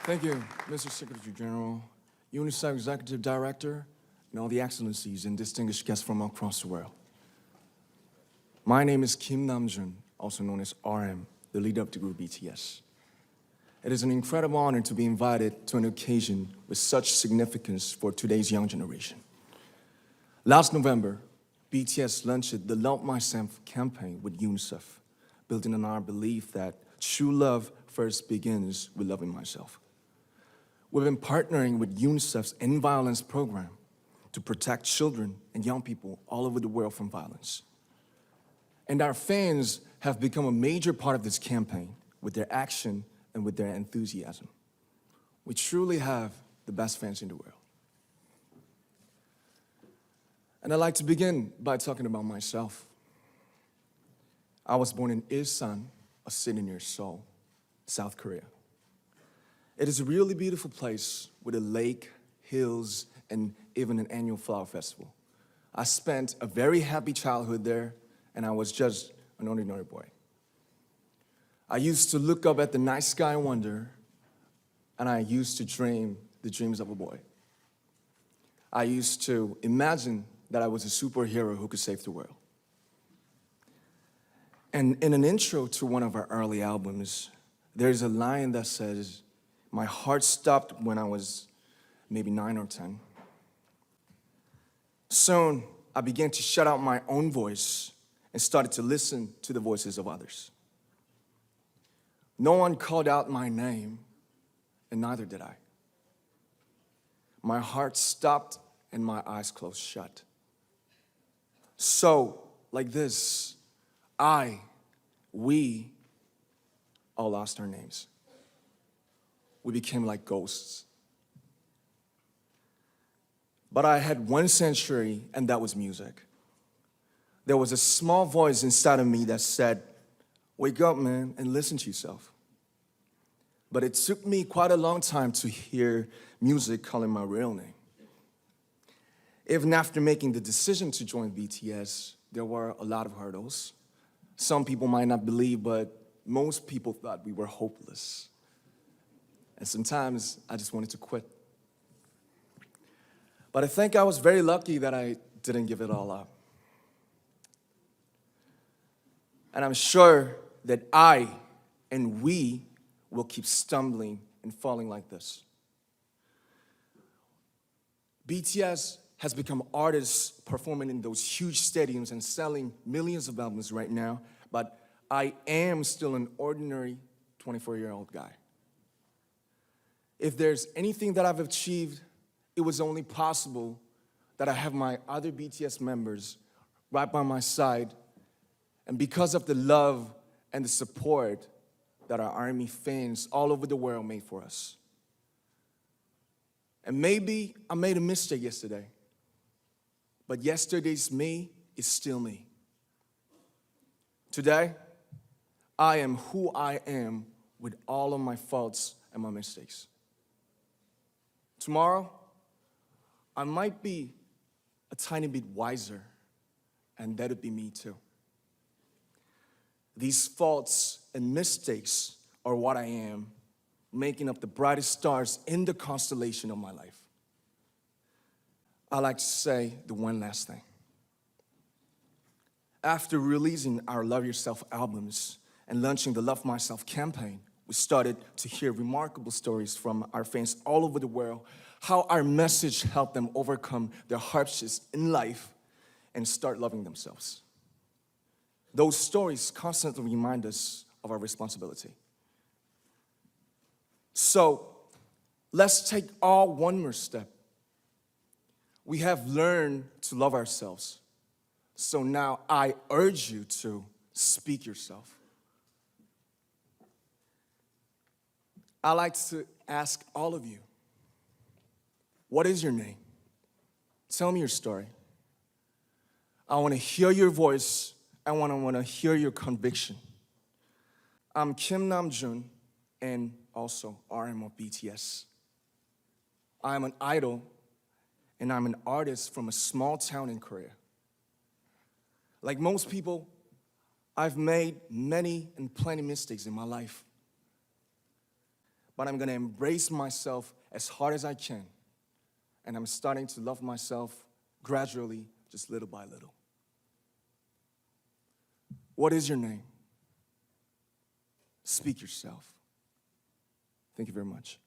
Thank you, Mr. Secretary General, UNICEF Executive Director, and all the excellencies and distinguished guests from across the world. My name is Kim Namjoon, also known as RM, the leader of the group BTS. It is an incredible honor to be invited to an occasion with such significance for today's young generation. Last November, BTS launched the Love Myself campaign with UNICEF, building on our belief that true love first begins with loving myself. We've been partnering with UNICEF's End Violence program to protect children and young people all over the world from violence. And our fans have become a major part of this campaign with their action and with their enthusiasm. We truly have the best fans in the world. And I'd like to begin by talking about myself. I was born in Ilsan, a city near Seoul, South Korea. It is a really beautiful place with a lake, hills, and even an annual flower festival. I spent a very happy childhood there, and I was just an ordinary boy. I used to look up at the night sky and wonder, and I used to dream the dreams of a boy. I used to imagine that I was a superhero who could save the world. And in an intro to one of our early albums, there's a line that says, "My heart stopped when I was maybe 9 or 10. Soon, I began to shut out my own voice and started to listen to the voices of others. No one called out my name, and neither did I. My heart stopped and my eyes closed shut. So, like this, we all lost our names. We became like ghosts. But I had one sanctuary, and that was music. There was a small voice inside of me that said, 'Wake up, man, and listen to yourself.' But it took me quite a long time to hear music calling my real name. Even after making the decision to join BTS, there were a lot of hurdles. Some people might not believe, but most people thought we were hopeless. And sometimes I just wanted to quit. But I think I was very lucky that I didn't give it all up. And I'm sure that I and we will keep stumbling and falling like this. BTS has become artists performing in those huge stadiums and selling millions of albums right now, but I am still an ordinary 24-year-old guy. If there's anything that I've achieved, it was only possible that I have my other BTS members right by my side, and because of the love and the support that our ARMY fans all over the world made for us. And maybe I made a mistake yesterday, but yesterday's me is still me. Today, I am who I am with all of my faults and my mistakes. Tomorrow, I might be a tiny bit wiser, and that'd be me too. These faults and mistakes are what I am, making up the brightest stars in the constellation of my life. I like to say the one last thing. After releasing our Love Yourself albums and launching the Love Myself campaign, we started to hear remarkable stories from our fans all over the world, how our message helped them overcome their hardships in life and start loving themselves. Those stories constantly remind us of our responsibility. So, let's take all one more step. We have learned to love ourselves. So now I urge you to speak yourself. I like to ask all of you, what is your name? Tell me your story. I want to hear your voice. I want to hear your conviction. I'm Kim Namjoon, and also RM of BTS. I'm an idol, and I'm an artist from a small town in Korea. Like most people, I've made many and plenty mistakes in my life. but I'm gonna embrace myself as hard as I can. And I'm starting to love myself gradually, just little by little. What is your name? Speak yourself. Thank you very much.